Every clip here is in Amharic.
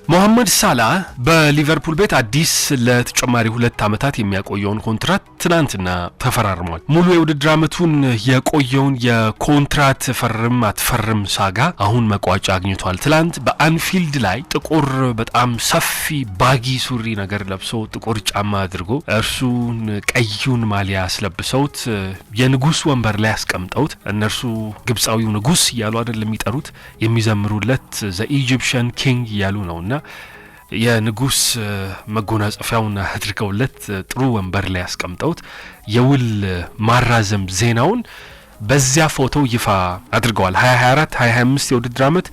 መሐመድ ሳላህ በሊቨርፑል ቤት አዲስ ለተጨማሪ 2 ዓመታት የሚያቆየውን ኮንትራት ትናንትና ተፈራርሟል። ሙሉ የውድድር ዓመቱን የቆየውን የኮንትራት ፈርም አትፈርም ሳጋ አሁን መቋጫ አግኝቷል። ትናንት በአንፊልድ ላይ ጥቁር በጣም ሰፊ ባጊ ሱሪ ነገር ለብሶ ጥቁር ጫማ አድርጎ እርሱን ቀዩን ማሊያ አስለብሰውት የንጉስ ወንበር ላይ አስቀምጠውት እነርሱ ግብጻዊው ንጉስ እያሉ አይደል የሚጠሩት የሚዘምሩለት ዘ ኢጂፕሽን ኪንግ እያሉ ነውና የንጉስ መጎናጸፊያውን አድርገውለት ጥሩ ወንበር ላይ ያስቀምጠውት የውል ማራዘም ዜናውን በዚያ ፎቶ ይፋ አድርገዋል። 2024 2025 የውድድር ዓመት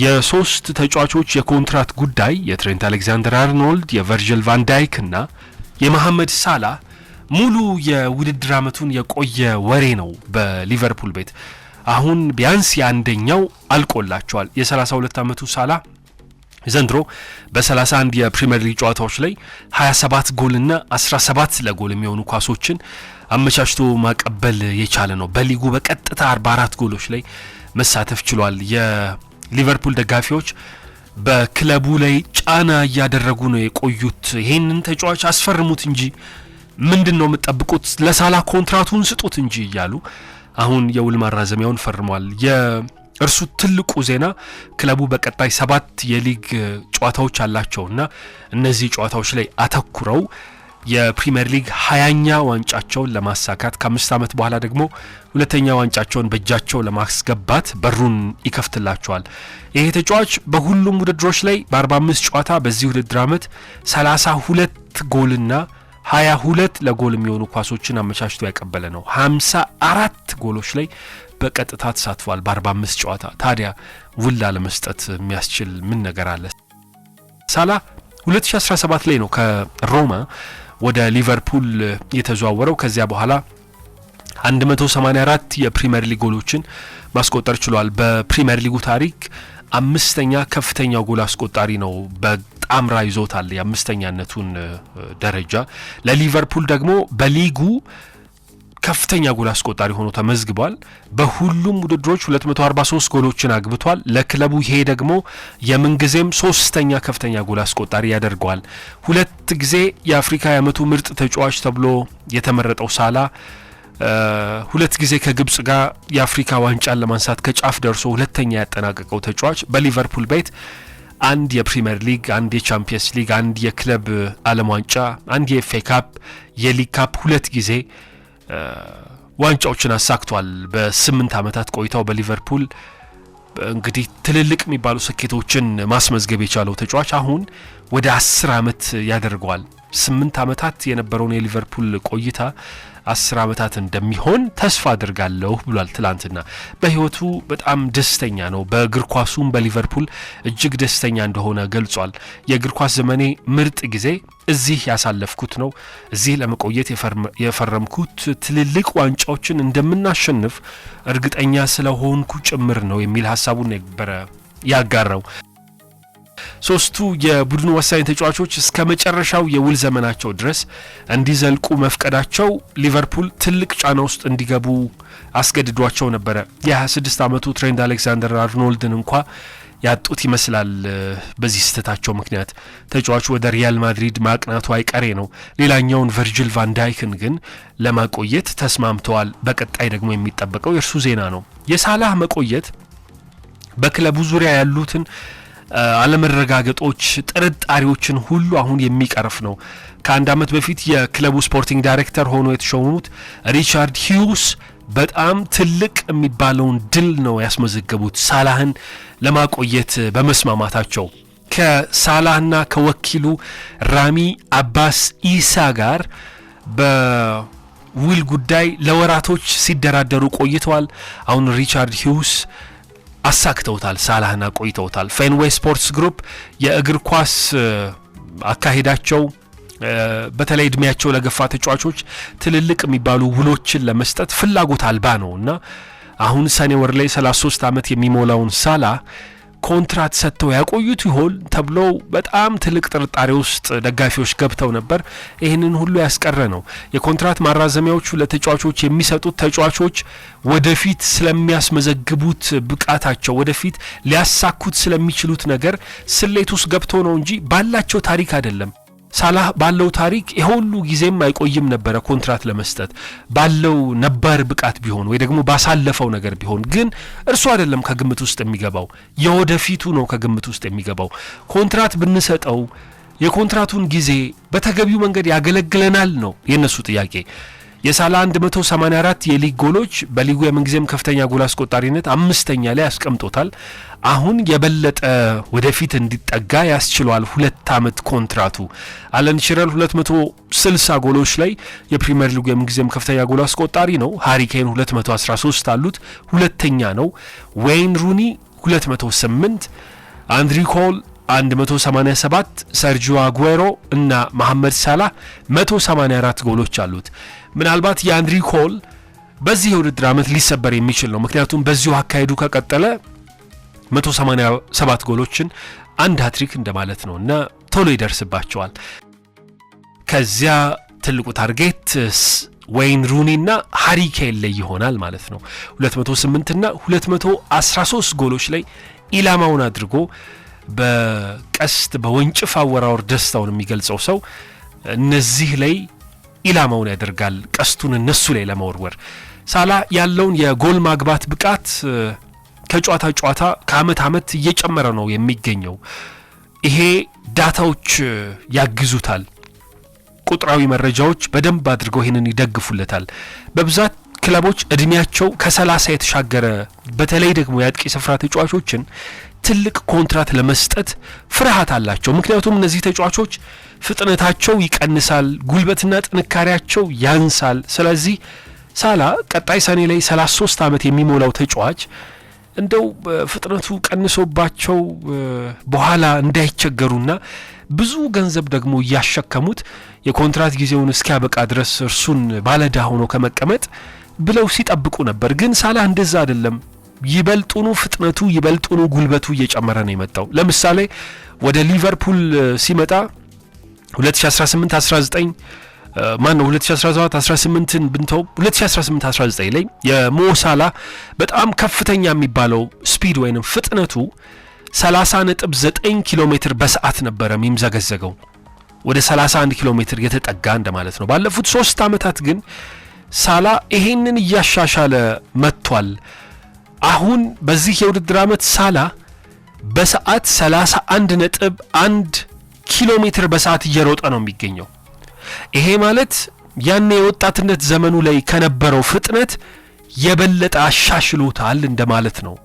የሶስት ተጫዋቾች የኮንትራት ጉዳይ የትሬንት አሌክዛንደር አርኖልድ፣ የቨርጂል ቫን ዳይክ እና የመሐመድ ሳላህ ሙሉ የውድድር ዓመቱን የቆየ ወሬ ነው በሊቨርፑል ቤት። አሁን ቢያንስ የአንደኛው አልቆላቸዋል። የ32 ዓመቱ ሳላህ ዘንድሮ በ31 የፕሪሚየር ሊግ ጨዋታዎች ላይ 27 ጎልና 17 ለጎል የሚሆኑ ኳሶችን አመቻችቶ ማቀበል የቻለ ነው። በሊጉ በቀጥታ 44 ጎሎች ላይ መሳተፍ ችሏል። የሊቨርፑል ደጋፊዎች በክለቡ ላይ ጫና እያደረጉ ነው የቆዩት። ይሄንን ተጫዋች አስፈርሙት እንጂ ምንድነው የምትጠብቁት? ለሳላህ ኮንትራቱን ስጡት እንጂ እያሉ አሁን የውል ማራዘሚያውን ፈርሟል። እርሱ ትልቁ ዜና ክለቡ በቀጣይ 7 የሊግ ጨዋታዎች አላቸውና እነዚህ ጨዋታዎች ላይ አተኩረው የፕሪሚየር ሊግ 20ኛ ዋንጫቸውን ለማሳካት ከ5 ዓመት በኋላ ደግሞ ሁለተኛ ዋንጫቸውን በእጃቸው ለማስገባት በሩን ይከፍትላቸዋል። ይሄ ተጫዋች በሁሉም ውድድሮች ላይ በ45 ጨዋታ በዚህ ውድድር ዓመት 32 ጎልና 22 ለጎል የሚሆኑ ኳሶችን አመቻችቶ ያቀበለ ነው። 54 ጎሎች ላይ በቀጥታ ተሳትፏል በ45 ጨዋታ። ታዲያ ውል ለመስጠት የሚያስችል ምን ነገር አለ? ሳላህ 2017 ላይ ነው ከሮማ ወደ ሊቨርፑል የተዘዋወረው። ከዚያ በኋላ 184 የፕሪሚየር ሊግ ጎሎችን ማስቆጠር ችሏል። በፕሪሚየር ሊጉ ታሪክ 5ኛ ከፍተኛው ጎል አስቆጣሪ ነው። በጣምራ ይዞታል የ5ኛነቱን ደረጃ። ለሊቨርፑል ደግሞ በሊጉ ከፍተኛ ጎል አስቆጣሪ ሆኖ ተመዝግቧል። በሁሉም ውድድሮች 243 ጎሎችን አግብቷል። ለክለቡ ይሄ ደግሞ የምንጊዜም 3ኛ ከፍተኛ ጎል አስቆጣሪ ያደርገዋል። 2 ጊዜ የአፍሪካ የዓመቱ ምርጥ ተጫዋች ተብሎ የተመረጠው ሳላህ 2 ጊዜ ከግብጽ ጋር የአፍሪካ ዋንጫን ለማንሳት ከጫፍ ደርሶ 2ኛ ያጠናቀቀው ተጫዋች በሊቨርፑል ቤት 1 የፕሪሚየር ሊግ፣ 1 የቻምፒየንስ ሊግ፣ 1 የክለብ ዓለም ዋንጫ፣ 1 የኤፍኤ ካፕ፣ የሊግ ካፕ 2 ጊዜ ዋንጫዎችን አሳክቷል። በ8 ዓመታት ቆይታው በሊቨርፑል እንግዲህ ትልልቅ የሚባሉ ስኬቶችን ማስመዝገብ የቻለው ተጫዋች አሁን ወደ 10 ዓመት ያደርገዋል። 8 ዓመታት የነበረውን የሊቨርፑል ቆይታ 10 ዓመታት እንደሚሆን ተስፋ አድርጋለሁ ብሏል። ትላንትና በህይወቱ በጣም ደስተኛ ነው። በእግር ኳሱም በሊቨርፑል እጅግ ደስተኛ እንደሆነ ገልጿል። የእግር ኳስ ዘመኔ ምርጥ ጊዜ እዚህ ያሳለፍኩት ነው። እዚህ ለመቆየት የፈረምኩት ትልልቅ ዋንጫዎችን እንደምናሸንፍ እርግጠኛ ስለሆንኩ ጭምር ነው የሚል ሐሳቡን ነበረ ያጋራው። ሶስቱ የቡድኑ ወሳኝ ተጫዋቾች እስከ መጨረሻው የውል ዘመናቸው ድረስ እንዲዘልቁ መፍቀዳቸው ሊቨርፑል ትልቅ ጫና ውስጥ እንዲገቡ አስገድዷቸው ነበረ። የ26 ዓመቱ ትሬንት አሌክዛንደር አርኖልድን እንኳ ያጡት ይመስላል። በዚህ ስህተታቸው ምክንያት ተጫዋቹ ወደ ሪያል ማድሪድ ማቅናቱ አይቀሬ ነው። ሌላኛውን ቨርጂል ቫን ዳይክን ግን ለማቆየት ተስማምተዋል። በቀጣይ ደግሞ የሚጠበቀው የእርሱ ዜና ነው። የሳላህ መቆየት በክለቡ ዙሪያ ያሉትን አለመረጋገጦች፣ ጥርጣሬዎችን ሁሉ አሁን የሚቀርፍ ነው። ከአንድ ዓመት በፊት የክለቡ ስፖርቲንግ ዳይሬክተር ሆኖ የተሾሙት ሪቻርድ ሂውስ በጣም ትልቅ የሚባለውን ድል ነው ያስመዘገቡት ሳላህን ለማቆየት በመስማማታቸው። ከሳላህና ከወኪሉ ራሚ አባስ ኢሳ ጋር በውል ጉዳይ ለወራቶች ሲደራደሩ ቆይተዋል። አሁን ሪቻርድ ሂውስ አሳክተውታል፣ ሳላህና ቆይተውታል። ፌንዌይ ስፖርትስ ግሩፕ የእግር ኳስ አካሄዳቸው በተለይ እድሜያቸው ለገፋ ተጫዋቾች ትልልቅ የሚባሉ ውሎችን ለመስጠት ፍላጎት አልባ ነውና አሁን ሰኔ ወር ላይ 33 ዓመት የሚሞላውን ሳላህ ኮንትራት ሰጥተው ያቆዩት ይሆን ተብሎ በጣም ትልቅ ጥርጣሬ ውስጥ ደጋፊዎች ገብተው ነበር። ይህንን ሁሉ ያስቀረ ነው የኮንትራት ማራዘሚያዎቹ ለተጫዋቾች የሚሰጡት ተጫዋቾች ወደፊት ስለሚያስመዘግቡት ብቃታቸው ወደፊት ሊያሳኩት ስለሚችሉት ነገር ስሌት ውስጥ ገብተው ነው እንጂ ባላቸው ታሪክ አይደለም። ሳላህ ባለው ታሪክ የሁሉ ጊዜም አይቆይም ነበር ኮንትራት ለመስጠት ባለው ነባር ብቃት ቢሆን ወይ ደግሞ ባሳለፈው ነገር ቢሆን ግን እርሱ አይደለም ከግምት ውስጥ የሚገባው የወደፊቱ ነው ከግምት ውስጥ የሚገባው። ኮንትራት ብንሰጠው የኮንትራቱን ጊዜ በተገቢው መንገድ ያገለግለናል ነው የነሱ ጥያቄ። የሳላ 184 የሊግ ጎሎች በሊጉ የምንጊዜም ከፍተኛ ጎል አስቆጣሪነት አምስተኛ ላይ ያስቀምጦታል። አሁን የበለጠ ወደፊት እንዲጠጋ ያስችሏል 2 ዓመት ኮንትራቱ። አለን ሺረር 260 ጎሎች ላይ የፕሪሚየር ሊጉ የምንጊዜም ከፍተኛ ጎል አስቆጣሪ ነው። ሃሪ ኬን 213 አሉት፣ ሁለተኛ ነው። ዌይን ሩኒ 208፣ አንድሪ ኮል 187፣ ሰርጂዮ አጉዌሮ እና መሐመድ ሳላህ 184 ጎሎች አሉት። ምናልባት የአንድሪ ኮል በዚህ የውድድር ዓመት ሊሰበር የሚችል ነው። ምክንያቱም በዚሁ አካሄዱ ከቀጠለ 187 ጎሎችን አንድ ሃትሪክ እንደማለት ነው እና ቶሎ ይደርስባቸዋል። ከዚያ ትልቁ ታርጌት ዌይን ሩኒ እና ሃሪ ኬን ላይ ይሆናል ማለት ነው። 208 እና 213 ጎሎች ላይ ኢላማውን አድርጎ በቀስት በወንጭፍ አወራወር ደስታውን የሚገልጸው ሰው እነዚህ ላይ ኢላማውን ያደርጋል፣ ቀስቱን እነሱ ላይ ለመወርወር። ሳላ ያለውን የጎል ማግባት ብቃት ከጨዋታ ጨዋታ ከአመት አመት እየጨመረ ነው የሚገኘው። ይሄ ዳታዎች ያግዙታል፣ ቁጥራዊ መረጃዎች በደንብ አድርገው ይሄንን ይደግፉለታል። በብዛት ክለቦች እድሜያቸው ከ30 የተሻገረ በተለይ ደግሞ የአጥቂ ስፍራ ተጫዋቾችን ትልቅ ኮንትራት ለመስጠት ፍርሃት አላቸው። ምክንያቱም እነዚህ ተጫዋቾች ፍጥነታቸው ይቀንሳል፣ ጉልበትና ጥንካሬያቸው ያንሳል። ስለዚህ ሳላ ቀጣይ ሰኔ ላይ 33 ዓመት የሚሞላው ተጫዋች እንደው ፍጥነቱ ቀንሶባቸው በኋላ እንዳይቸገሩና ብዙ ገንዘብ ደግሞ እያሸከሙት የኮንትራት ጊዜውን እስኪያበቃ ድረስ እርሱን ባለዳ ሆኖ ከመቀመጥ ብለው ሲጠብቁ ነበር። ግን ሳላ እንደዛ አይደለም። ይበልጡኑ ፍጥነቱ ይበልጡኑ ጉልበቱ እየጨመረ ነው የመጣው። ለምሳሌ ወደ ሊቨርፑል ሲመጣ 2018-19 ማነው 2017-18ን ብንተው 2018-19 ላይ የሞሳላ በጣም ከፍተኛ የሚባለው ስፒድ ወይንም ፍጥነቱ 30.9 ኪሎ ሜትር በሰዓት ነበረ የሚምዘገዘገው፣ ወደ 31 ኪሎ ሜትር የተጠጋ እንደማለት ነው። ባለፉት 3 ዓመታት ግን ሳላ ይሄንን እያሻሻለ መጥቷል። አሁን በዚህ የውድድር ዓመት ሳላ በሰዓት 31.1 ኪሎ ሜትር በሰዓት እየሮጠ ነው የሚገኘው። ይሄ ማለት ያን የወጣትነት ዘመኑ ላይ ከነበረው ፍጥነት የበለጠ አሻሽሎታል እንደማለት ነው።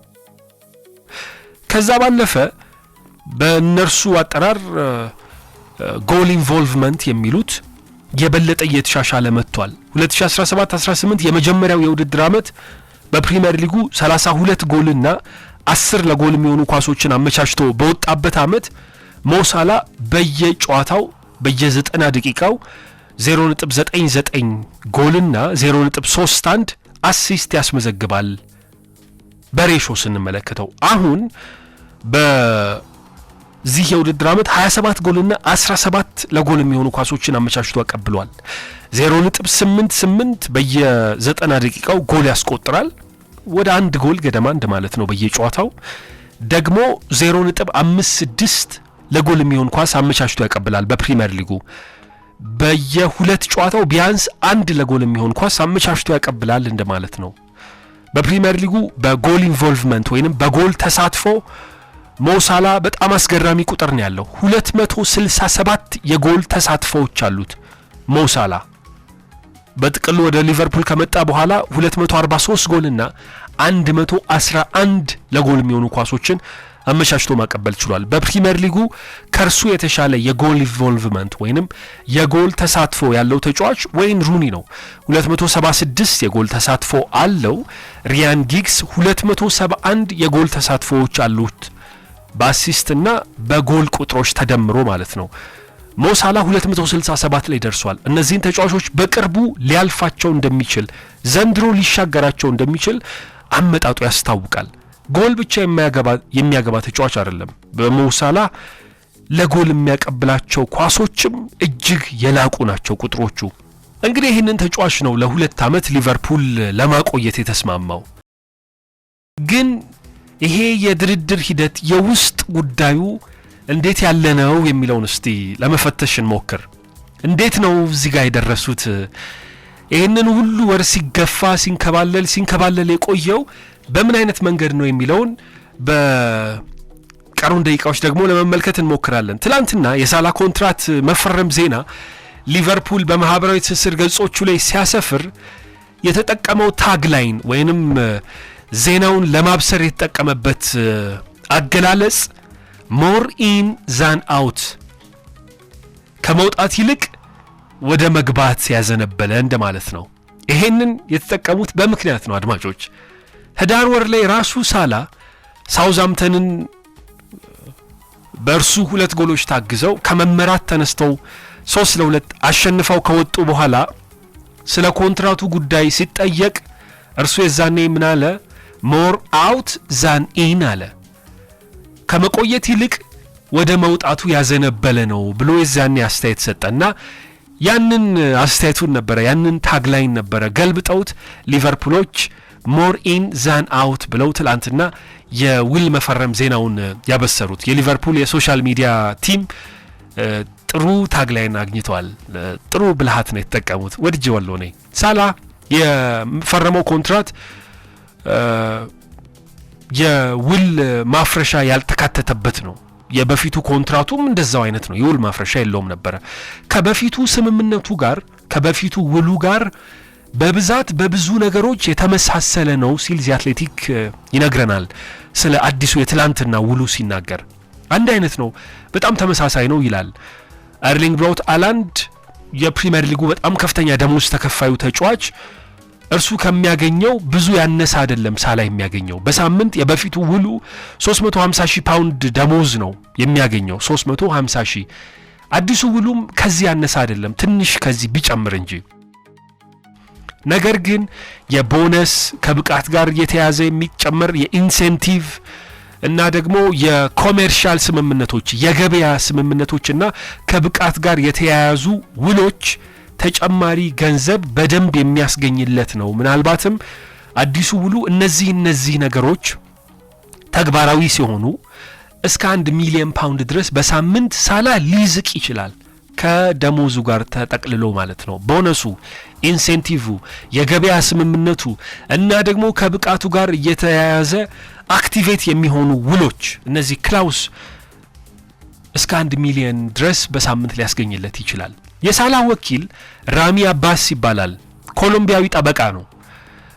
ከዛ ባለፈ በእነርሱ አጠራር ጎል ኢንቮልቭመንት የሚሉት የበለጠ እየተሻሻለ መጥቷል። 2017-18 የመጀመሪያው የውድድር ዓመት በፕሪሚየር ሊጉ 32 ጎልና 10 ለጎል የሚሆኑ ኳሶችን አመቻችቶ በወጣበት ዓመት ሞሳላ በየጨዋታው በየ90 ደቂቃው 0.99 ጎልና 0.31 አሲስት ያስመዘግባል። በሬሾ ስንመለከተው አሁን በዚህ የውድድር ዓመት 27 ጎልና 17 ለጎል የሚሆኑ ኳሶችን አመቻችቶ አቀብሏል። 0.88 በየ90 ደቂቃው ጎል ያስቆጥራል። ወደ 1 ጎል ገደማ እንደማለት ነው በየጨዋታው። ደግሞ 0.56 ለጎል የሚሆን ኳስ አመቻችቶ ያቀብላል። በፕሪሚየር ሊጉ በየሁለት ጨዋታው ቢያንስ 1 ለጎል የሚሆን ኳስ አመቻችቶ ያቀብላል እንደማለት ነው። በፕሪሚየር ሊጉ በጎል ኢንቮልቭመንት ወይንም በጎል ተሳትፎ ሞሳላ በጣም አስገራሚ ቁጥር ነው ያለው። 267 የጎል ተሳትፎዎች አሉት ሞሳላ። በጥቅሉ ወደ ሊቨርፑል ከመጣ በኋላ 243 ጎልና 111 ለጎል የሚሆኑ ኳሶችን አመቻችቶ ማቀበል ችሏል። በፕሪሚየር ሊጉ ከርሱ የተሻለ የጎል ኢንቮልቭመንት ወይንም የጎል ተሳትፎ ያለው ተጫዋች ዌይን ሩኒ ነው። 276 የጎል ተሳትፎ አለው። ሪያን ጊግስ 271 የጎል ተሳትፎዎች አሉት በአሲስትና በጎል ቁጥሮች ተደምሮ ማለት ነው። ሞሳላ 267 ላይ ደርሷል። እነዚህን ተጫዋቾች በቅርቡ ሊያልፋቸው እንደሚችል ዘንድሮ ሊሻገራቸው እንደሚችል አመጣጡ ያስታውቃል። ጎል ብቻ የሚያገባ ተጫዋች አይደለም። በሞሳላ ለጎል የሚያቀብላቸው ኳሶችም እጅግ የላቁ ናቸው ቁጥሮቹ። እንግዲህ ይህንን ተጫዋች ነው ለ2 ዓመት ሊቨርፑል ለማቆየት የተስማማው። ግን ይሄ የድርድር ሂደት የውስጥ ጉዳዩ እንዴት ያለ ነው የሚለውን እስቲ ለመፈተሽ እንሞክር። እንዴት ነው እዚህ ጋር የደረሱት? ይህንን ሁሉ ወር ሲገፋ ሲንከባለል የቆየው በምን አይነት መንገድ ነው የሚለውን በቀሩን ደቂቃዎች ደግሞ ለመመልከት እንሞክራለን። ትላንትና የሳላ ኮንትራት መፈረም ዜና ሊቨርፑል በማህበራዊ ትስስር ገጾቹ ላይ ሲያሰፍር የተጠቀመው ታግላይን ወይንም ዜናውን ለማብሰር የተጠቀመበት አገላለጽ ሞር ኢን ዛን አውት፣ ከመውጣት ይልቅ ወደ መግባት ያዘነበለ እንደማለት ነው። ይሄንን የተጠቀሙት በምክንያት ነው አድማጮች። ህዳር ወር ላይ ራሱ ሳላ ሳውዛምተንን በእርሱ 2 ጎሎች ታግዘው ከመመራት ተነስተው 3-2 አሸንፈው ከወጡ በኋላ ስለ ኮንትራቱ ጉዳይ ሲጠየቅ እርሱ የዛኔ ምን አለ? ሞር አውት ዛን ኢን አለ። ከመቆየት ይልቅ ወደ መውጣቱ ያዘነበለ ነው ብሎ የዛኔ አስተያየት ሰጠና ያንን አስተያየቱን ነበረ ያንን ታግላይን ነበረ ገልብጠውት ሊቨርፑሎች ሞር ኢን ዛን አውት ብለው ትላንትና የውል መፈረም ዜናውን ያበሰሩት። የሊቨርፑል የሶሻል ሚዲያ ቲም ጥሩ ታግላይን አግኝተዋል። ጥሩ ብልሃት ነው የተጠቀሙት። ወድጄዋለሁ ነኝ። ሳላ የፈረመው ኮንትራት የውል ማፍረሻ ያልተካተተበት ነው። የበፊቱ ኮንትራቱም እንደዛው አይነት ነው። የውል ማፍረሻ የለውም ነበረ። ከበፊቱ ስምምነቱ ጋር ከበፊቱ ውሉ ጋር በብዛት በብዙ ነገሮች የተመሳሰለ ነው ሲል ዚ አትሌቲክ ይነግረናል። ስለ አዲሱ የትላንትና ውሉ ሲናገር አንድ አይነት ነው፣ በጣም ተመሳሳይ ነው ይላል። ኤርሊንግ ብራውት ሃላንድ የፕሪሚየር ሊጉ በጣም ከፍተኛ ደሞዝ ተከፋዩ ተጫዋች እርሱ ከሚያገኘው ብዙ ያነሰ አይደለም። ሳላ የሚያገኘው በሳምንት የበፊቱ ውሉ 350,000 ፓውንድ ደሞዝ ነው የሚያገኘው 350,000። አዲሱ ውሉም ከዚህ ያነሰ አይደለም፣ ትንሽ ከዚህ ቢጨምር እንጂ። ነገር ግን የቦነስ ከብቃት ጋር የተያዘ የሚጨመር የኢንሴንቲቭ እና ደግሞ የኮሜርሻል ስምምነቶች የገበያ ስምምነቶችና ከብቃት ጋር የተያያዙ ውሎች ተጨማሪ ገንዘብ በደንብ የሚያስገኝለት ነው። ምናልባትም አዲሱ ውሉ እነዚህ ነገሮች ተግባራዊ ሲሆኑ እስከ 1 ሚሊዮን ፓውንድ ድረስ በሳምንት ሳላ ሊዝቅ ይችላል። ከደሞዙ ጋር ተጠቅልሎ ማለት ነው። ቦነሱ፣ ኢንሴንቲቭ፣ የገበያ ስምምነቱ እና ደግሞ ከብቃቱ ጋር የተያያዘ አክቲቬት የሚሆኑ ውሎች እነዚህ ክላውስ እስከ 1 ሚሊዮን ድረስ በሳምንት ሊያስገኝለት ይችላል። የሳላ ወኪል ራሚ አባስ ይባላል። ኮሎምቢያዊ ጠበቃ ነው።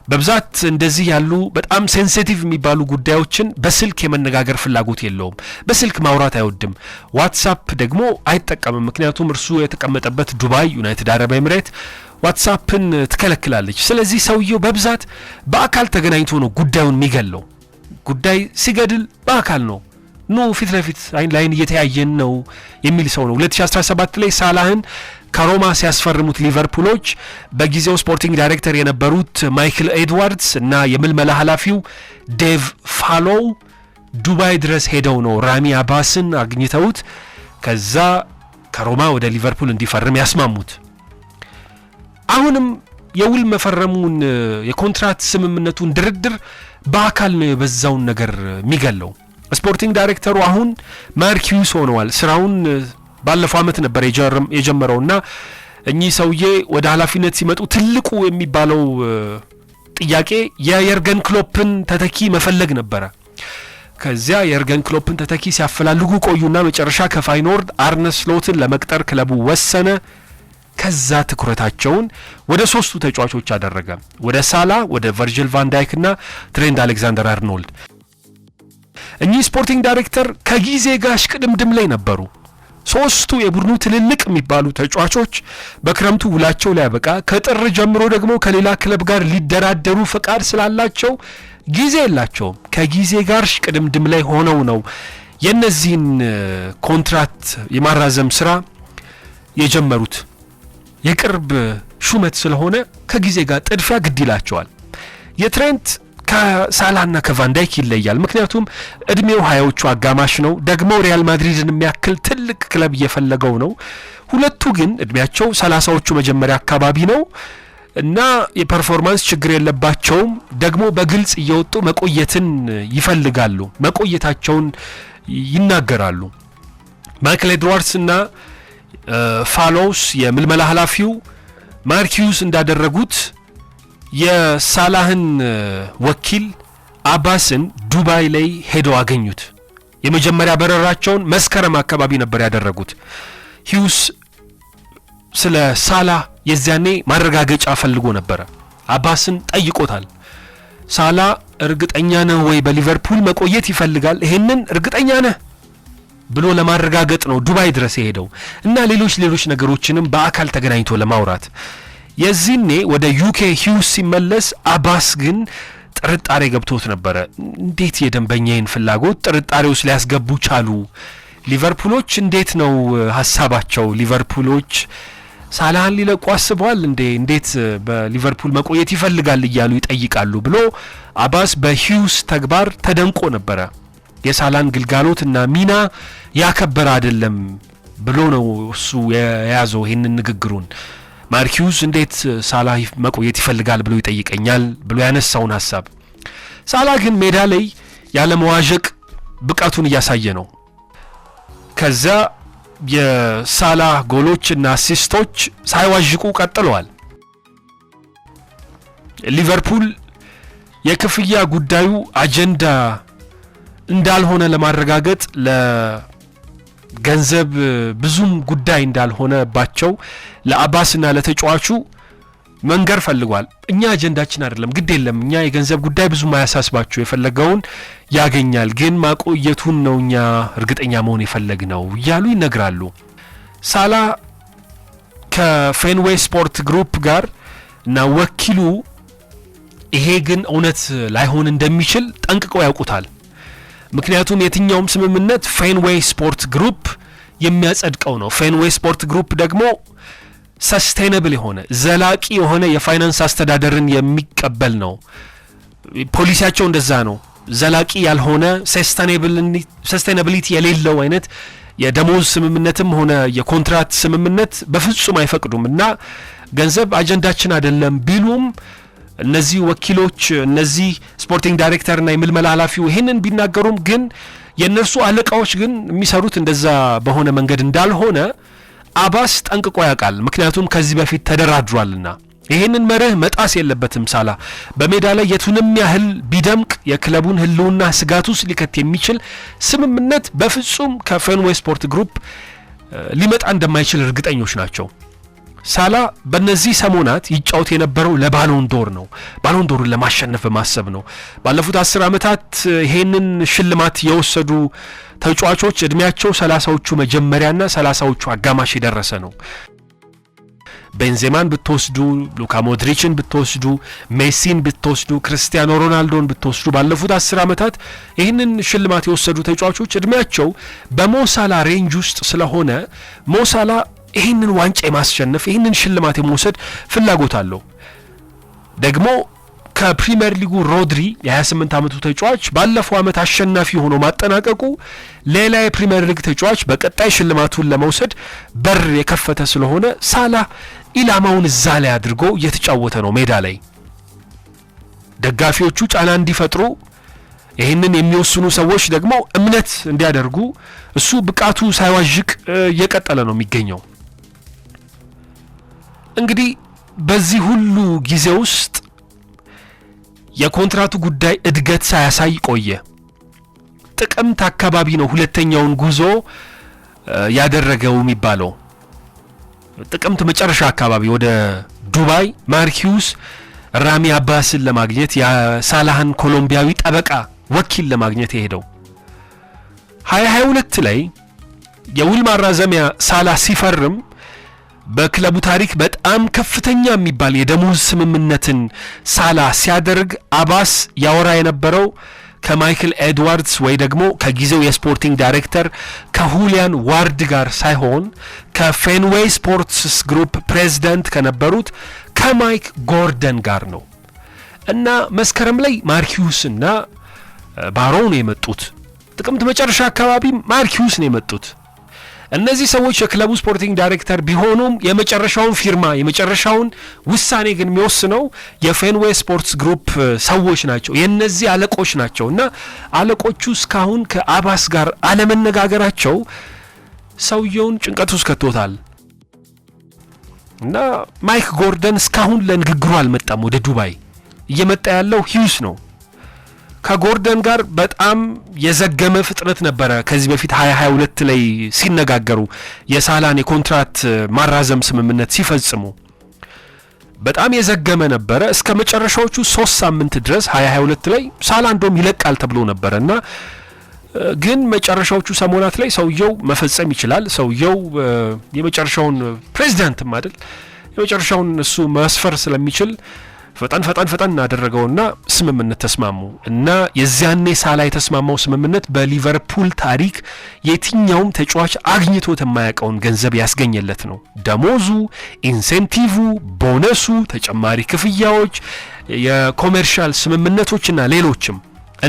በብዛት እንደዚህ ያሉ በጣም ሴንሲቲቭ የሚባሉ ጉዳዮችን በስልክ የመነጋገር ፍላጎት የለውም። በስልክ ማውራት አይወድም። ዋትሳፕ ደግሞ አይጠቀምም። ምክንያቱም እርሱ የተቀመጠበት ዱባይ ዩናይትድ አረብ ኤምሬት ዋትሳፕን ትከለክላለች። ስለዚህ ሰውየው በብዛት በአካል ተገናኝቶ ነው ጉዳዩን የሚገለው። ጉዳይ ሲገድል በአካል ነው። ኑ ፊት ለፊት አይን ላይን እየተያየን ነው የሚል ሰው ነው። 2017 ላይ ሳላህን ከሮማ ሲያስፈርሙት ሊቨርፑሎች በጊዜው ስፖርቲንግ ዳይሬክተር የነበሩት ማይክል ኤድዋርድስ እና የምልመላ ኃላፊው ዴቭ ፋሎው ዱባይ ድረስ ሄደው ነው ራሚ አባስን አግኝተውት ከዛ ከሮማ ወደ ሊቨርፑል እንዲፈርም ያስማሙት። አሁንም የውል መፈረሙን የኮንትራት ስምምነቱን ድርድር በአካል ነው የበዛውን ነገር የሚገለው። ስፖርቲንግ ዳይሬክተሩ አሁን ማርክ ሂውስ ሆነዋል። ስራውን ባለፈው ዓመት ነበር የጀመረውና እኚህ ሰውዬ ወደ ኃላፊነት ሲመጡ ትልቁ የሚባለው ጥያቄ የየርገን ክሎፕን ተተኪ መፈለግ ነበረ። ከዚያ የየርገን ክሎፕን ተተኪ ሲያፈላልጉ ቆዩና መጨረሻ ከፋይኖርድ አርነ ስሎትን ለመቅጠር ክለቡ ወሰነ። ከዛ ትኩረታቸውን ወደ 3ቱ ተጫዋቾች አደረገ። ወደ ሳላ፣ ወደ ቨርጂል ቫን ዳይክ እና ትሬንት አሌክዛንደር አርኖልድ። እኚህ ስፖርቲንግ ዳይሬክተር ከጊዜ ጋር ሽቅድምድም ላይ ነበሩ። 3ቱ የቡድኑ ትልልቅ የሚባሉ ተጫዋቾች በክረምቱ ውላቸው ላይ ያበቃ ከጥር ጀምሮ ደግሞ ከሌላ ክለብ ጋር ሊደራደሩ ፈቃድ ስላላቸው ጊዜ የላቸውም። ከጊዜ ጋር ሽቅድምድም ላይ ሆነው ነው የነዚህን ኮንትራት የማራዘም ስራ የጀመሩት። የቅርብ ሹመት ስለሆነ ከጊዜ ጋር ጥድፊያ ግድ ይላቸዋል። የትሬንት ከሳላና ከቫንዳይክ ይለያል። ምክንያቱም እድሜው 20ዎቹ አጋማሽ ነው። ደግሞ ሪያል ማድሪድን የሚያክል ትልቅ ክለብ እየፈለገው ነው። ሁለቱ ግን እድሜያቸው 30ዎቹ መጀመሪያ አካባቢ ነው እና የፐርፎርማንስ ችግር የለባቸውም። ደግሞ በግልጽ እየወጡ መቆየትን ይፈልጋሉ። መቆየታቸውን ይናገራሉ። ማይክል ኤድዋርድስ እና ፋሎውስ የምልመላ ኃላፊው ማርኪዩስ እንዳደረጉት የሳላህን ወኪል አባስን ዱባይ ላይ ሄደው አገኙት። የመጀመሪያ በረራቸውን መስከረም አካባቢ ነበር ያደረጉት። ሂውስ ስለ ሳላህ የዚያኔ ማረጋገጫ ፈልጎ ነበር። አባስን ጠይቆታል። ሳላህ እርግጠኛ ነህ ወይ በሊቨርፑል መቆየት ይፈልጋል? ይሄንን እርግጠኛ ነህ ብሎ ለማረጋገጥ ነው ዱባይ ድረስ የሄደው እና ሌሎች ነገሮችንም በአካል ተገናኝቶ ለማውራት። የዚህኔ ወደ ዩኬ ሂውስ ሲመለስ አባስ ግን ጥርጣሬ ገብቶት ነበረ። እንዴት የደንበኛዬን ፍላጎት ጥርጣሬ ውስጥ ሊያስገቡ ቻሉ? ሊቨርፑሎች እንዴት ነው ሀሳባቸው? ሊቨርፑሎች ሳላህን ሊለቁ አስበዋል እንዴ? እንዴት በሊቨርፑል መቆየት ይፈልጋል እያሉ ይጠይቃሉ ብሎ አባስ በሂውስ ተግባር ተደንቆ ነበረ። የሳላህን ግልጋሎትና ሚና ያከበረ አይደለም ብሎ ነው እሱ የያዘው ይህንን ንግግሩን። ማርኪዩስ እንዴት ሳላህ መቆየት ይፈልጋል ብሎ ይጠይቀኛል ብሎ ያነሳውን ሐሳብ። ሳላህ ግን ሜዳ ላይ ያለ መዋዠቅ ብቃቱን እያሳየ ነው። ከዛ የሳላህ ጎሎችና አሲስቶች ሳይዋዥቁ ቀጥለዋል። ሊቨርፑል የክፍያ ጉዳዩ አጀንዳ እንዳልሆነ ለማረጋገጥ ለገንዘብ ብዙም ጉዳይ እንዳልሆነባቸው ለአባስና ለተጫዋቹ መንገር ፈልጓል። እኛ አጀንዳችን አይደለም፣ ግድ የለም፣ እኛ የገንዘብ ጉዳይ ብዙም አያሳስባችሁ፣ የፈለገውን ያገኛል፣ ግን ማቆየቱን ነው እኛ እርግጠኛ መሆን የፈለግነው እያሉ ይነግራሉ። ሳላህ ከፌንዌይ ስፖርት ግሩፕ ጋር እና ወኪሉ ይሄ ግን እውነት ላይሆን እንደሚችል ጠንቅቀው ያውቁታል። ምክንያቱም የትኛውም ስምምነት ፌንዌይ ስፖርት ግሩፕ የሚያጸድቀው ነው። ፌንዌይ ስፖርት ግሩፕ ደግሞ ሰስቴነብል የሆነ ዘላቂ የሆነ የፋይናንስ አስተዳደርን የሚቀበል ነው። ፖሊሲያቸው እንደዛ ነው። ዘላቂ ያልሆነ ሰስቴናቢሊቲ የሌለው አይነት የደሞዝ ስምምነትም ሆነ የኮንትራት ስምምነት በፍጹም አይፈቅዱም እና ገንዘብ አጀንዳችን አይደለም ቢሉም እነዚህ ወኪሎች እነዚህ ስፖርቲንግ ዳይሬክተርና የምልመላ ኃላፊው ይሄንን ቢናገሩም ግን የነርሱ አለቃዎች ግን የሚሰሩት እንደዛ በሆነ መንገድ እንዳልሆነ አባስ ጠንቅቆ ያውቃል። ምክንያቱም ከዚህ በፊት ተደራድሯልና ይሄንን መርህ መጣስ የለበትም። ሳላህ በሜዳ ላይ የቱንም ያህል ቢደምቅ የክለቡን ህልውና ስጋት ውስጥ ሊከት የሚችል ስምምነት በፍጹም ከፌንዌይ ስፖርት ግሩፕ ሊመጣ እንደማይችል እርግጠኞች ናቸው። ሳላህ በእነዚህ ሰሞናት ይጫወት የነበረው ለባሎን ዶር ነው። ባሎን ዶርን ለማሸነፍ በማሰብ ነው። ባለፉት 10 ዓመታት ይሄንን ሽልማት የወሰዱ ተጫዋቾች እድሜያቸው 30ዎቹ መጀመሪያና 30ዎቹ አጋማሽ የደረሰ ነው። ቤንዜማን ብትወስዱ፣ ሉካ ሞድሪችን ብትወስዱ፣ ሜሲን ብትወስዱ፣ ክርስቲያኖ ሮናልዶን ብትወስዱ ባለፉት 10 ዓመታት ይህንን ሽልማት የወሰዱ ተጫዋቾች እድሜያቸው በሞሳላህ ሬንጅ ውስጥ ስለሆነ ሞሳላህ ይህንን ዋንጫ የማስሸነፍ ይህንን ሽልማት የመውሰድ ፍላጎት አለው። ደግሞ ከፕሪሚየር ሊጉ ሮድሪ የ28 ዓመቱ ተጫዋች ባለፈው ዓመት አሸናፊ ሆኖ ማጠናቀቁ ሌላ የፕሪሚየር ሊግ ተጫዋች በቀጣይ ሽልማቱን ለመውሰድ በር የከፈተ ስለሆነ ሳላህ ኢላማውን እዛ ላይ አድርጎ እየተጫወተ ነው። ሜዳ ላይ ደጋፊዎቹ ጫና እንዲፈጥሩ ይህንን የሚወስኑ ሰዎች ደግሞ እምነት እንዲያደርጉ እሱ ብቃቱ ሳይዋዥቅ እየቀጠለ ነው የሚገኘው። እንግዲህ በዚህ ሁሉ ጊዜ ውስጥ የኮንትራቱ ጉዳይ እድገት ሳያሳይ ቆየ። ጥቅምት አካባቢ ነው ሁለተኛውን ጉዞ ያደረገው የሚባለው። ጥቅምት መጨረሻ አካባቢ ወደ ዱባይ ማርኪዩስ ራሚ አባስን ለማግኘት የሳላህን ኮሎምቢያዊ ጠበቃ ወኪል ለማግኘት የሄደው 2022 ላይ የውል ማራዘሚያ ሳላህ ሲፈርም በክለቡ ታሪክ በጣም ከፍተኛ የሚባል የደሞዝ ስምምነትን ሳላህ ሲያደርግ አባስ ያወራ የነበረው ከማይክል ኤድዋርድስ ወይ ደግሞ ከጊዜው የስፖርቲንግ ዳይሬክተር ከሁሊያን ዋርድ ጋር ሳይሆን ከፌንዌይ ስፖርትስ ግሩፕ ፕሬዚዳንት ከነበሩት ከማይክ ጎርደን ጋር ነው። እና መስከረም ላይ ማርኪዩስ እና ባሮን የመጡት ጥቅምት መጨረሻ አካባቢ ማርኪዩስ ነው የመጡት። እነዚህ ሰዎች የክለቡ ስፖርቲንግ ዳይሬክተር ቢሆኑም የመጨረሻውን ፊርማ የመጨረሻውን ውሳኔ ግን የሚወስነው የፌንዌይ ስፖርትስ ግሩፕ ሰዎች ናቸው፣ የነዚህ አለቆች ናቸው። እና አለቆቹ እስካሁን ከአባስ ጋር አለመነጋገራቸው ሰውየውን ጭንቀት ውስጥ ከቶታል። እና ማይክ ጎርደን እስካሁን ለንግግሩ አልመጣም ወደ ዱባይ። እየመጣ ያለው ሂውስ ነው። ከጎርደን ጋር በጣም የዘገመ ፍጥነት ነበረ ከዚህ በፊት 2022 ላይ ሲነጋገሩ የሳላን የኮንትራት ማራዘም ስምምነት ሲፈጽሙ በጣም የዘገመ ነበረ። እስከ መጨረሻዎቹ 3 ሳምንት ድረስ 2022 ላይ ሳላ እንደውም ይለቃል ተብሎ ነበርና ግን መጨረሻዎቹ ሰሞናት ላይ ሰውየው መፈጸም ይችላል። ሰውየው የመጨረሻውን ፕሬዚዳንት አይደል? የመጨረሻውን እሱ መስፈር ስለሚችል ፈጣን አደረገውና ስምምነት ተስማሙ። እና የዚያኔ ሳላ የተስማማው ስምምነት በሊቨርፑል ታሪክ የትኛውም ተጫዋች አግኝቶት የማያውቀውን ገንዘብ ያስገኘለት ነው። ደሞዙ፣ ኢንሴንቲቭ፣ ቦነሱ፣ ተጨማሪ ክፍያዎች፣ የኮሜርሻል ስምምነቶችና ሌሎችም።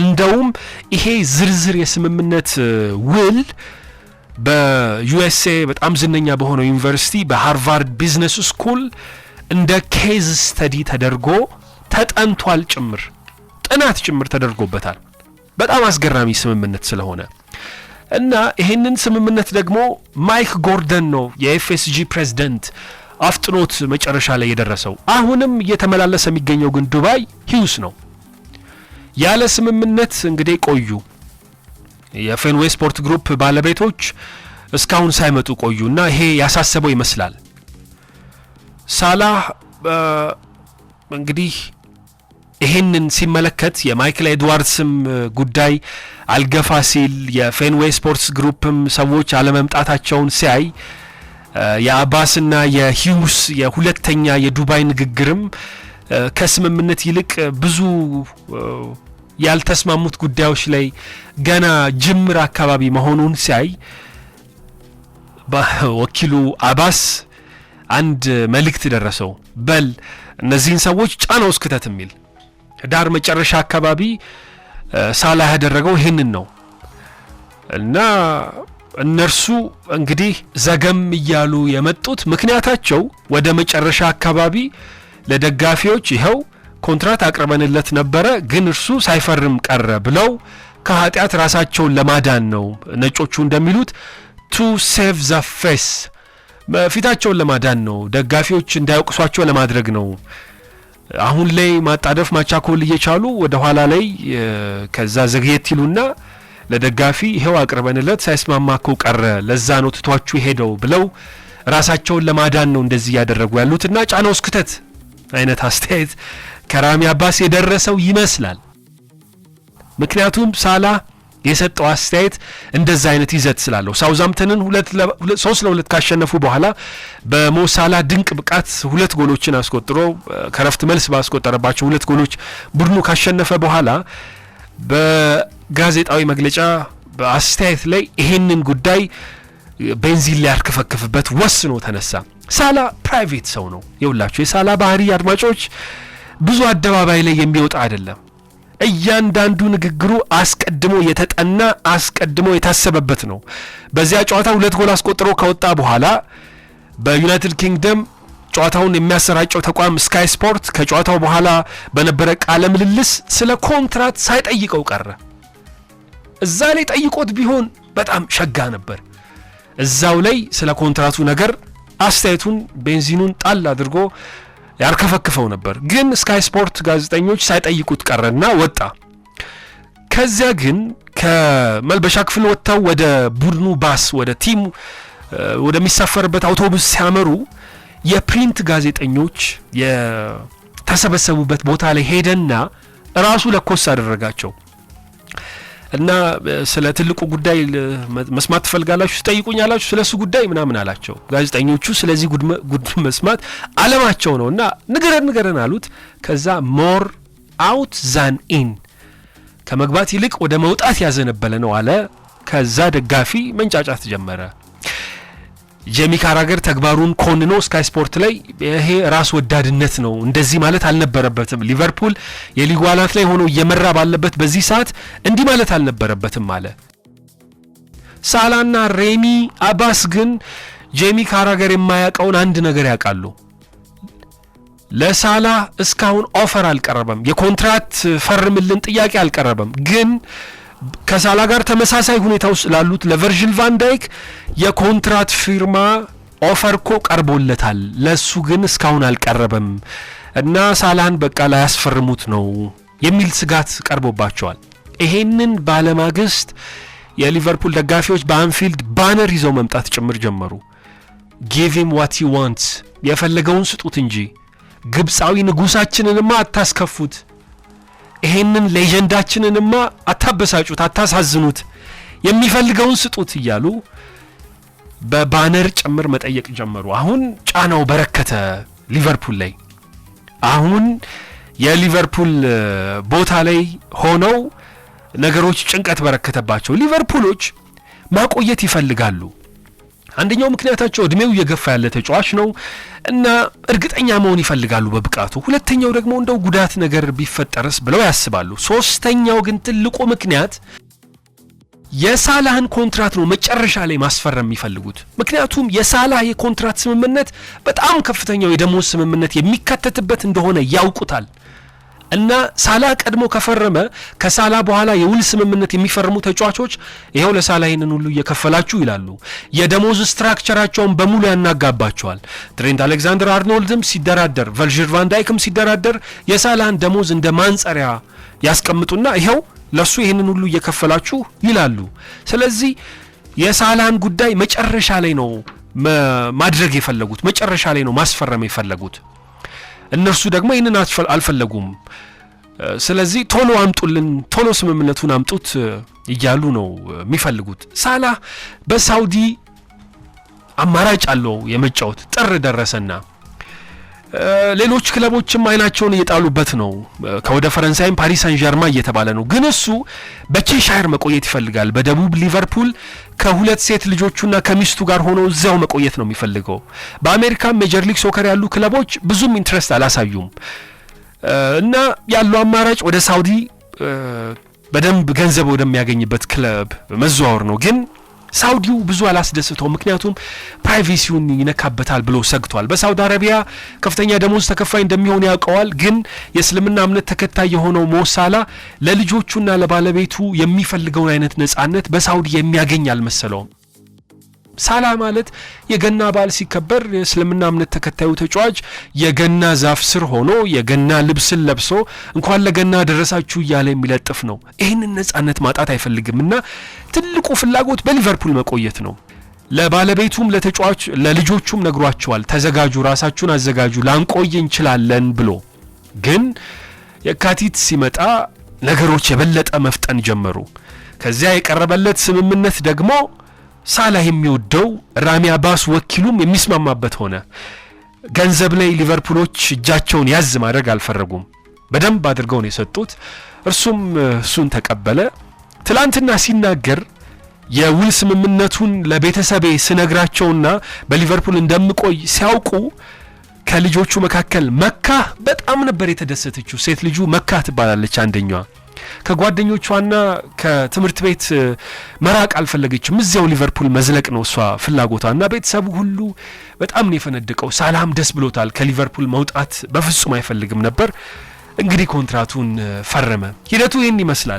እንደውም ይሄ ዝርዝር የስምምነት ውል በዩኤስኤ በጣም ዝነኛ በሆነው ዩኒቨርሲቲ በሃርቫርድ ቢዝነስ ስኩል እንደ ኬዝ ስተዲ ተደርጎ ተጠንቷል ጭምር ጥናት ጭምር ተደርጎበታል። በጣም አስገራሚ ስምምነት ስለሆነ እና ይሄንን ስምምነት ደግሞ ማይክ ጎርደን ነው የኤፍኤስጂ ፕሬዝዳንት አፍጥኖት መጨረሻ ላይ የደረሰው። አሁንም እየተመላለሰ የሚገኘው ግን ዱባይ ሂውስ ነው። ያለ ስምምነት እንግዲህ ቆዩ። የፌንዌይ ስፖርት ግሩፕ ባለቤቶች እስካሁን ሳይመጡ ቆዩና ይሄ ያሳሰበው ይመስላል። ሳላህ እንግዲህ ይሄንን ሲመለከት የማይክል ኤድዋርድስም ጉዳይ አልገፋ ሲል የፌንዌይ ስፖርትስ ግሩፕም ሰዎች አለመምጣታቸውን ሲያይ የአባስና የሂውስ የሁለተኛ የዱባይ ንግግርም ከስምምነት ይልቅ ብዙ ያልተስማሙት ጉዳዮች ላይ ገና ጅምር አካባቢ መሆኑን ሲያይ ወኪሉ አባስ አንድ መልእክት ደረሰው። በል እነዚህን ሰዎች ጫና ውስጥ ክተት የሚል ዳር መጨረሻ አካባቢ ሳላህ ያደረገው ይህንን ነው። እና እነርሱ እንግዲህ ዘገም እያሉ የመጡት ምክንያታቸው ወደ መጨረሻ አካባቢ ለደጋፊዎች ይኸው ኮንትራት አቅርበንለት ነበረ ግን እርሱ ሳይፈርም ቀረ ብለው ከኃጢአት ራሳቸውን ለማዳን ነው። ነጮቹ እንደሚሉት ቱ ሴቭ ዘ ፌስ፣ ፊታቸውን ለማዳን ነው። ደጋፊዎች እንዳይወቅሷቸው ለማድረግ ነው። አሁን ላይ ማጣደፍ ማቻኮል እየቻሉ ወደ ኋላ ላይ ከዛ ዘግየት ይሉና ለደጋፊ ይሄው አቅርበንለት ሳይስማማኮ ቀረ ለዛ ነው ትቷችሁ ሄደው ብለው ራሳቸውን ለማዳን ነው እንደዚህ ያደረጉ ያሉትና ጫናው ስክተት አይነት አስተያየት ከራሚ አባስ የደረሰው ይመስላል። ምክንያቱም ሳላ የሰጠው አስተያየት እንደዛ አይነት ይዘት ስላለው ሳውዛምፕተንን 3-2 ካሸነፉ በኋላ በሞሳላ ድንቅ ብቃት 2 ጎሎችን አስቆጥሮ ከረፍት መልስ ባስቆጠረባቸው 2 ጎሎች ቡድኑ ካሸነፈ በኋላ በጋዜጣዊ መግለጫ በአስተያየት ላይ ይሄንን ጉዳይ ቤንዚን ሊያርከፈክፍበት ወስኖ ተነሳ። ሳላ ፕራይቬት ሰው ነው። ይውላችሁ የሳላ ባህሪ አድማጮች ብዙ አደባባይ ላይ የሚወጣ አይደለም። እያንዳንዱ ንግግሩ አስቀድሞ የተጠና አስቀድሞ የታሰበበት ነው። በዚያ ጨዋታ 2 ጎል አስቆጥሮ ከወጣ በኋላ በዩናይትድ ኪንግደም ጨዋታውን የሚያሰራጨው ተቋም ስካይ ስፖርት ከጨዋታው በኋላ በነበረ ቃለ ምልልስ ስለ ኮንትራት ሳይጠይቀው ቀረ። እዛ ላይ ጠይቆት ቢሆን በጣም ሸጋ ነበር። እዛው ላይ ስለ ኮንትራቱ ነገር አስተያየቱን ቤንዚኑን ጣል አድርጎ ያርከፈክፈው ነበር። ግን ስካይ ስፖርት ጋዜጠኞች ሳይጠይቁት ቀረና ወጣ። ከዚያ ግን ከመልበሻ ክፍል ወጥተው ወደ ቡድኑ ባስ ወደ ቲሙ ወደሚሳፈርበት አውቶቡስ ሲያመሩ የፕሪንት ጋዜጠኞች የተሰበሰቡበት ቦታ ላይ ሄደና ራሱ ለኮስ አደረጋቸው እና ስለ ትልቁ ጉዳይ መስማት ትፈልጋላችሁ ትጠይቁኛላችሁ ስለሱ ጉዳይ ምናምን አላቸው። ጋዜጠኞቹ ስለዚህ ጉድ መስማት አለማቸው ነውና ንገረን አሉት። ከዛ ሞር አውት ዛን ኢን ከመግባት ይልቅ ወደ መውጣት ያዘነበለ ነው አለ። ከዛ ደጋፊ መንጫጫት ጀመረ። ጄሚ ካራገር ተግባሩን ኮንኖ ስካይ ስፖርት ላይ ይሄ ራስ ወዳድነት ነው፣ እንደዚህ ማለት አልነበረበትም፣ ሊቨርፑል የሊጉ አናት ላይ ሆኖ እየመራ ባለበት በዚህ ሰዓት እንዲህ ማለት አልነበረበትም አለ። ሳላና ሬሚ አባስ ግን ጄሚ ካራገር የማያውቀውን አንድ ነገር ያውቃሉ። ለሳላ እስካሁን ኦፈር አልቀረበም፣ የኮንትራት ፈርምልን ጥያቄ አልቀረበም። ግን ከሳላ ጋር ተመሳሳይ ሁኔታ ውስጥ ላሉት ለቨርጂል ቫን ዳይክ የኮንትራት ፊርማ ኦፈር እኮ ቀርቦለታል፣ ለሱ ግን እስካሁን አልቀረበም እና ሳላን በቃ ላይ ያስፈርሙት ነው የሚል ስጋት ቀርቦባቸዋል። ይሄንን ባለማግስት የሊቨርፑል ደጋፊዎች በአንፊልድ ባነር ይዘው መምጣት ጭምር ጀመሩ። ጊቭ ሂም ዋት ሂ ዋንትስ፣ የፈለገውን ስጡት እንጂ ግብፃዊ ንጉሳችንንማ አታስከፉት፣ ይሄንን ሌጀንዳችንንማ አታበሳጩት፣ አታሳዝኑት፣ የሚፈልገውን ስጡት እያሉ በባነር ጭምር መጠየቅ ጀመሩ። አሁን ጫናው በረከተ ሊቨርፑል ላይ። አሁን የሊቨርፑል ቦታ ላይ ሆነው ነገሮች ጭንቀት በረከተባቸው። ሊቨርፑሎች ማቆየት ይፈልጋሉ። አንደኛው ምክንያታቸው እድሜው እየገፋ ያለ ተጫዋች ነው እና እርግጠኛ መሆን ይፈልጋሉ በብቃቱ። ሁለተኛው ደግሞ እንደው ጉዳት ነገር ቢፈጠርስ ብለው ያስባሉ። ሶስተኛው ግን ትልቁ ምክንያት የሳላህን ኮንትራት ነው መጨረሻ ላይ ማስፈረም የሚፈልጉት። ምክንያቱም የሳላህ የኮንትራት ስምምነት በጣም ከፍተኛው የደሞዝ ስምምነት የሚካተትበት እንደሆነ ያውቁታል እና ሳላህ ቀድሞ ከፈረመ ከሳላ በኋላ የውል ስምምነት የሚፈርሙ ተጫዋቾች ይሄው ለሳላ ይሄንን ሁሉ እየከፈላችሁ ይላሉ። የደሞዝ ስትራክቸራቸውን በሙሉ ያናጋባቸዋል። ትሬንት አሌክዛንደር አርኖልድም ሲደራደር፣ ቨርጂል ቫን ዳይክም ሲደራደር የሳላህን ደሞዝ እንደ ማንጸሪያ ያስቀምጡና ይሄው ለሱ ይሄንን ሁሉ እየከፈላችሁ ይላሉ። ስለዚህ የሳላህን ጉዳይ መጨረሻ ላይ ነው ማድረግ የፈለጉት፣ መጨረሻ ላይ ነው ማስፈረም የፈለጉት። እነርሱ ደግሞ ይህንን አልፈለጉም። ስለዚህ ቶሎ አምጡልን፣ ቶሎ ስምምነቱን አምጡት እያሉ ነው የሚፈልጉት። ሳላህ በሳውዲ አማራጭ አለው የመጫወት። ጥር ደረሰና ሌሎች ክለቦችም አይናቸውን እየጣሉበት ነው። ከወደ ፈረንሳይም ፓሪስ ሳን ዠርማ እየተባለ ነው። ግን እሱ በቼሻየር መቆየት ይፈልጋል። በደቡብ ሊቨርፑል ከሁለት ሴት ልጆቹና ከሚስቱ ጋር ሆኖ እዚያው መቆየት ነው የሚፈልገው። በአሜሪካ ሜጀር ሊግ ሶከር ያሉ ክለቦች ብዙም ኢንትረስት አላሳዩም እና ያለው አማራጭ ወደ ሳውዲ በደንብ ገንዘብ ወደሚያገኝበት ክለብ መዘዋወር ነው። ግን ሳውዲው ብዙ አላስደስተው፣ ምክንያቱም ፕራይቬሲውን ይነካበታል ብሎ ሰግቷል። በሳውዲ አረቢያ ከፍተኛ ደሞዝ ተከፋይ እንደሚሆን ያውቀዋል። ግን የእስልምና እምነት ተከታይ የሆነው ሞሳላ ለልጆቹና ለባለቤቱ የሚፈልገውን አይነት ነጻነት በሳውዲ የሚያገኝ አልመሰለውም። ሳላ ማለት የገና በዓል ሲከበር የእስልምና እምነት ተከታዩ ተጫዋች የገና ዛፍ ስር ሆኖ የገና ልብስን ለብሶ እንኳን ለገና ደረሳችሁ እያለ የሚለጥፍ ነው። ይህንን ነጻነት ማጣት አይፈልግምና ትልቁ ፍላጎት በሊቨርፑል መቆየት ነው። ለባለቤቱም ለተጫዋች ለልጆቹም ነግሯቸዋል፣ ተዘጋጁ፣ ራሳችሁን አዘጋጁ፣ ላንቆይ እንችላለን ብሎ። ግን የካቲት ሲመጣ ነገሮች የበለጠ መፍጠን ጀመሩ። ከዚያ የቀረበለት ስምምነት ደግሞ ሳላህ የሚወደው ራሚ አባስ ወኪሉም የሚስማማበት ሆነ። ገንዘብ ላይ ሊቨርፑሎች እጃቸውን ያዝ ማድረግ አልፈረጉም። በደንብ አድርገው ነው የሰጡት። እርሱም እሱን ተቀበለ። ትላንትና ሲናገር የውል ስምምነቱን ለቤተሰቤ ስነግራቸውና በሊቨርፑል እንደምቆይ ሲያውቁ ከልጆቹ መካከል መካ በጣም ነበር የተደሰተችው። ሴት ልጁ መካ ትባላለች አንደኛዋ። ከጓደኞቿና ከትምህርት ቤት መራቅ አልፈለገችም። እዚያው ሊቨርፑል መዝለቅ ነው እሷ ፍላጎቷና ቤተሰቡ ሁሉ በጣም ነው የፈነደቀው። ሳላህም ደስ ብሎታል። ከሊቨርፑል መውጣት በፍጹም አይፈልግም ነበር። እንግዲህ ኮንትራቱን ፈረመ። ሂደቱ ይህን ይመስላል።